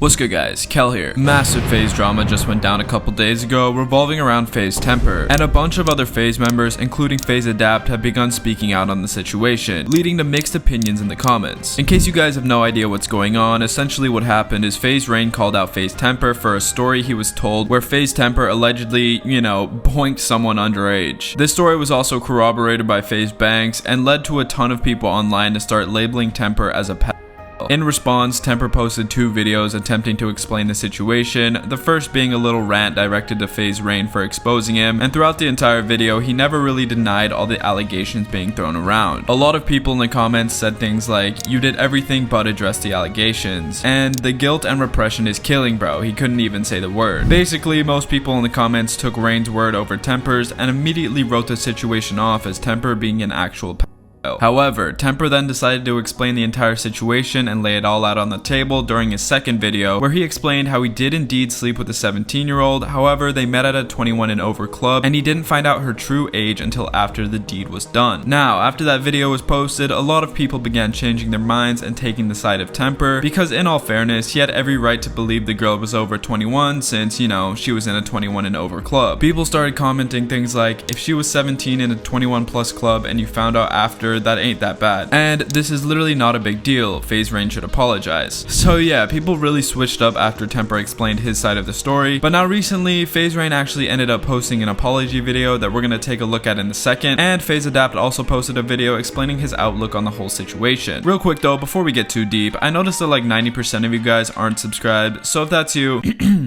What's good guys, Kel here. Massive FaZe drama just went down a couple days ago revolving around FaZe Temperrr, and a bunch of other FaZe members including FaZe Adapt have begun speaking out on the situation, leading to mixed opinions in the comments. In case you guys have no idea what's going on, essentially what happened is FaZe Rain called out FaZe Temperrr for a story he was told where FaZe Temperrr allegedly, boinked someone underage. This story was also corroborated by FaZe Banks and led to a ton of people online to start labeling Temperrr as a pedophile. In response, Temperrr posted 2 videos attempting to explain the situation, the first being a little rant directed to FaZe Rain for exposing him, and throughout the entire video, he never really denied all the allegations being thrown around. A lot of people in the comments said things like, "You did everything but address the allegations," and "The guilt and repression is killing bro, he couldn't even say the word." Basically, most people in the comments took Rain's word over Temperrr's and immediately wrote the situation off as Temperrr being an actual pedophile. However, Temperrr then decided to explain the entire situation and lay it all out on the table during his second video, where he explained how he did indeed sleep with a 17-year-old, however they met at a 21 and over club and he didn't find out her true age until after the deed was done. Now, after that video was posted, a lot of people began changing their minds and taking the side of Temperrr, because in all fairness, he had every right to believe the girl was over 21 since, she was in a 21 and over club. People started commenting things like, if she was 17 in a 21 plus club and you found out after, that ain't that bad. And this is literally not a big deal. FaZe Rain should apologize. So yeah, people really switched up after Temperrr explained his side of the story. But now recently, FaZe Rain actually ended up posting an apology video that we're gonna take a look at in a second. And FaZe Adapt also posted a video explaining his outlook on the whole situation. Real quick though, before we get too deep, I noticed that like 90% of you guys aren't subscribed. So if that's you,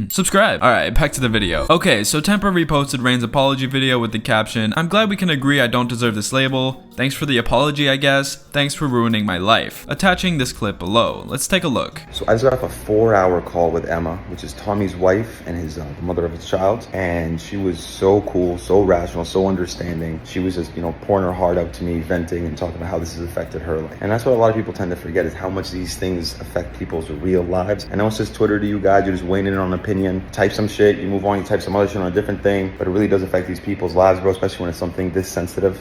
subscribe. Alright, back to the video. Okay, so Temperrr reposted Rain's apology video with the caption, "I'm glad we can agree I don't deserve this label. Thanks for the apology, I guess. Thanks for ruining my life." Attaching this clip below. Let's take a look. So I just got off a 4-hour call with Emma, which is Tommy's wife and his the mother of his child. And she was so cool, so rational, so understanding. She was just, pouring her heart out to me, venting and talking about how this has affected her life. And that's what a lot of people tend to forget, is how much these things affect people's real lives. I know it's just Twitter to you guys. You're just weighing in on an opinion. Type some shit, you move on, you type some other shit on a different thing. But it really does affect these people's lives, bro, especially when it's something this sensitive,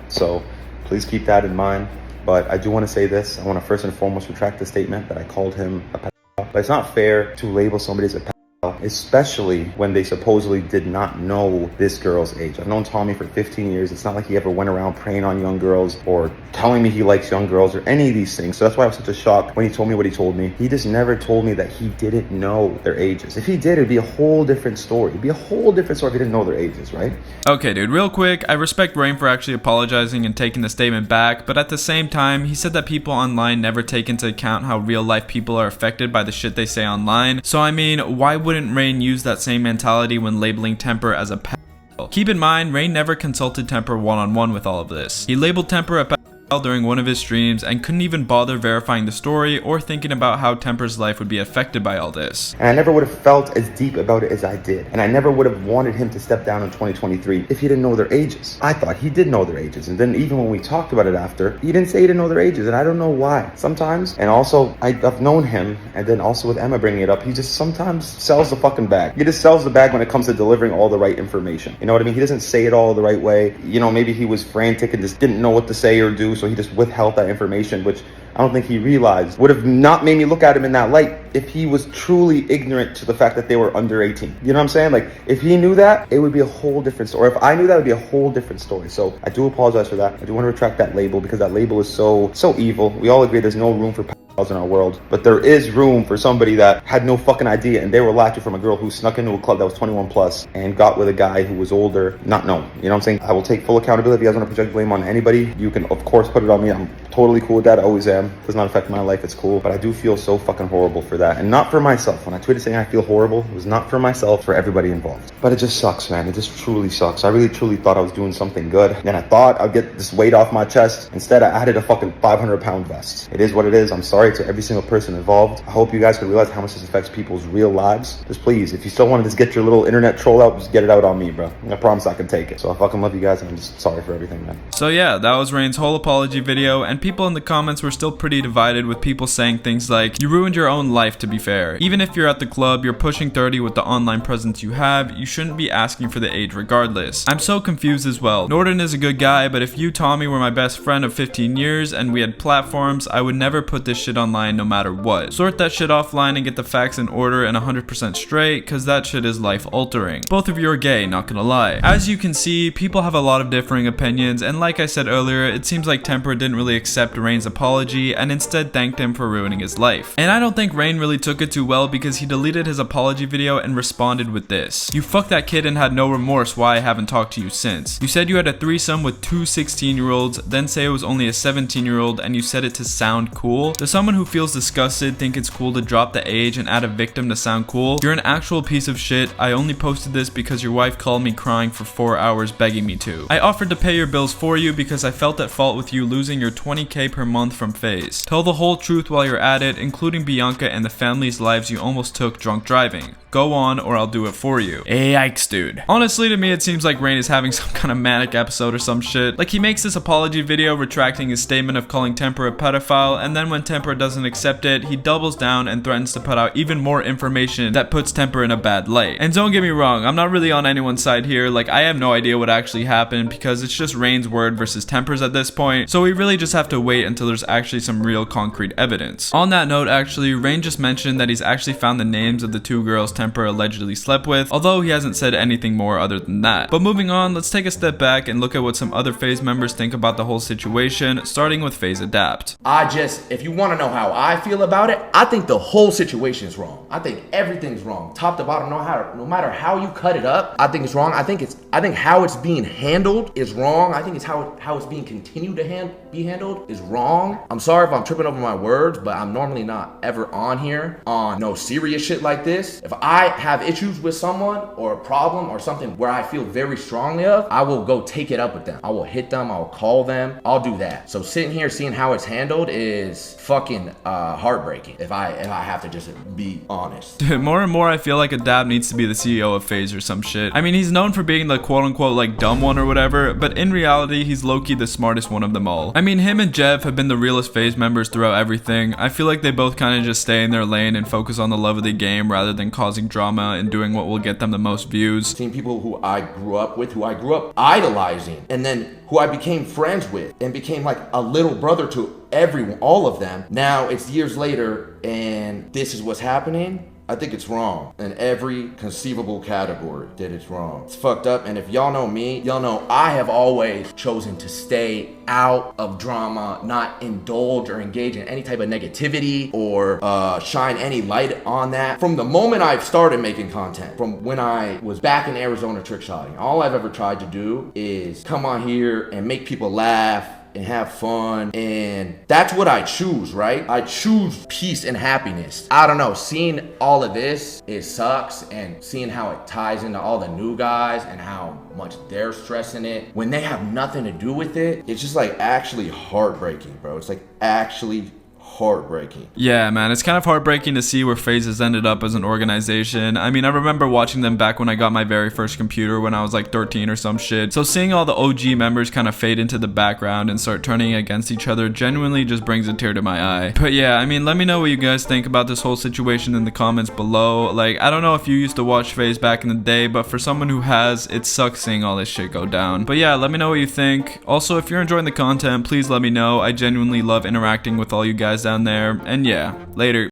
So please keep that in mind. But I do want to say this. I want to first and foremost retract the statement that I called him a pedophile. But it's not fair to label somebody as a pedophile, especially when they supposedly did not know this girl's age. I've known Tommy for 15 years. It's not like he ever went around preying on young girls or telling me he likes young girls or any of these things. So that's why I was such a shock when he told me what he told me. He just never told me that he didn't know their ages. If he did, it'd be a whole different story. It'd be a whole different story if he didn't know their ages, right? Okay, dude, real quick, I respect Rain for actually apologizing and taking the statement back, but at the same time, he said that people online never take into account how real life people are affected by the shit they say online. So I mean, why wouldn't Rain use that same mentality when labeling Temperrr as a pedophile? Keep in mind, Rain never consulted Temperrr one-on-one with all of this. He labeled Temperrr a pedophile during one of his streams and couldn't even bother verifying the story or thinking about how Temperrr's life would be affected by all this. And I never would have felt as deep about it as I did. And I never would have wanted him to step down in 2023 if he didn't know their ages. I thought he did know their ages. And then even when we talked about it after, he didn't say he didn't know their ages. And I don't know why. Sometimes, and also I've known him, and then also with Emma bringing it up, he just sometimes sells the fucking bag. He just sells the bag when it comes to delivering all the right information. You know what I mean? He doesn't say it all the right way. Maybe he was frantic and just didn't know what to say or do, so he just withheld that information, which I don't think he realized would have not made me look at him in that light if he was truly ignorant to the fact that they were under 18. You know what I'm saying? Like, if he knew that, it would be a whole different story. If I knew that, it would be a whole different story. So I do apologize for that. I do want to retract that label, because that label is so evil. We all agree there's no room for pedophiles in our world, but there is room for somebody that had no fucking idea, and they were latching from a girl who snuck into a club that was 21 plus and got with a guy who was older, not known. You know what I'm saying? I will take full accountability. If you guys want to project blame on anybody, you can of course put it on me. I'm totally cool with that. I always am. Does not affect my life. It's cool. But I do feel so fucking horrible for that. And not for myself. When I tweeted saying I feel horrible, it was not for myself, for everybody involved. But it just sucks, man. It just truly sucks. I really truly thought I was doing something good. And I thought I'd get this weight off my chest. Instead, I added a fucking 500-pound vest. It is what it is. I'm sorry to every single person involved. I hope you guys can realize how much this affects people's real lives. Just please, if you still want to just get your little internet troll out, just get it out on me, bro. I promise I can take it. So I fucking love you guys, and I'm just sorry for everything, man. So yeah, that was Rain's whole apology video, and people in the comments were still pretty divided, with people saying things like, "You ruined your own life life, to be fair. Even if you're at the club, you're pushing 30 with the online presence you have, you shouldn't be asking for the age regardless. I'm so confused as well. Norton is a good guy, but if you, Tommy, were my best friend of 15 years and we had platforms, I would never put this shit online no matter what. Sort that shit offline and get the facts in order and 100% straight, cause that shit is life altering. Both of you are gay, not gonna lie. As you can see, people have a lot of differing opinions, and like I said earlier, it seems like Temperrr didn't really accept Rain's apology and instead thanked him for ruining his life. And I don't think Rain really took it too well because he deleted his apology video and responded with this: "You fucked that kid and had no remorse why I haven't talked to you since. You said you had a threesome with two 16-year-olds, then say it was only a 17-year-old and you said it to sound cool. Does someone who feels disgusted think it's cool to drop the age and add a victim to sound cool? You're an actual piece of shit. I only posted this because your wife called me crying for 4 hours begging me to. I offered to pay your bills for you because I felt at fault with you losing your 20k per month from FaZe. Tell the whole truth while you're at it, including Bianca and the family's lives you almost took drunk driving. Go on or I'll do it for you." Yikes, dude. Honestly, to me it seems like Rain is having some kind of manic episode or some shit. Like, he makes this apology video retracting his statement of calling Temperrr a pedophile, and then when Temperrr doesn't accept it, he doubles down and threatens to put out even more information that puts Temperrr in a bad light. And don't get me wrong, I'm not really on anyone's side here. Like, I have no idea what actually happened because it's just Rain's word versus Temperrr's at this point, so we really just have to wait until there's actually some real concrete evidence. On that note, actually, Rain just mentioned that he's actually found the names of the two girls Temperrr allegedly slept with, although he hasn't said anything more other than that. But moving on, let's take a step back and look at what some other FaZe members think about the whole situation, starting with FaZe Adapt. If you want to know how I feel about it, I think the whole situation is wrong. I think everything's wrong, top to bottom. No matter how you cut it up, I think it's wrong. I think how it's being handled is wrong. I think it's how it's being continued to be handled is wrong. I'm sorry if I'm tripping over my words, but I'm normally not ever on here on no serious shit like this. If I have issues with someone or a problem or something where I feel very strongly of, I will go take it up with them. I will hit them, I'll call them, I'll do that. So sitting here seeing how it's handled is fucking heartbreaking, if I have to just be honest. Dude, more and more I feel like Adapt needs to be the CEO of FaZe or some shit. I mean, he's known for being the quote-unquote like dumb one or whatever, but in reality he's low-key the smartest one of them all. I mean, him and Jev have been the realest FaZe members throughout everything. I feel like they both kind of just stay in their lane and focus on the love of the game rather than causing drama and doing what will get them the most views. Seeing people who I grew up with, who I grew up idolizing, and then who I became friends with and became like a little brother to everyone, all of them. Now it's years later and this is what's happening. I think it's wrong in every conceivable category that it's wrong. It's fucked up, and if y'all know me, y'all know I have always chosen to stay out of drama, not indulge or engage in any type of negativity or shine any light on that. From the moment I've started making content, from when I was back in Arizona trick shotting, all I've ever tried to do is come on here and make people laugh and have fun, and that's what I choose, right? I choose peace and happiness. I don't know, seeing all of this, it sucks, and seeing how it ties into all the new guys and how much they're stressing it when they have nothing to do with it, it's just like actually heartbreaking, bro. It's like actually heartbreaking. Yeah, man, it's kind of heartbreaking to see where FaZe has ended up as an organization. I mean, I remember watching them back when I got my very first computer when I was like 13 or some shit. So seeing all the OG members kind of fade into the background and start turning against each other genuinely just brings a tear to my eye. But yeah, I mean, let me know what you guys think about this whole situation in the comments below. Like, I don't know if you used to watch FaZe back in the day, but for someone who has, it sucks seeing all this shit go down. But yeah, let me know what you think. Also, if you're enjoying the content, please let me know. I genuinely love interacting with all you guys down there. And yeah, later.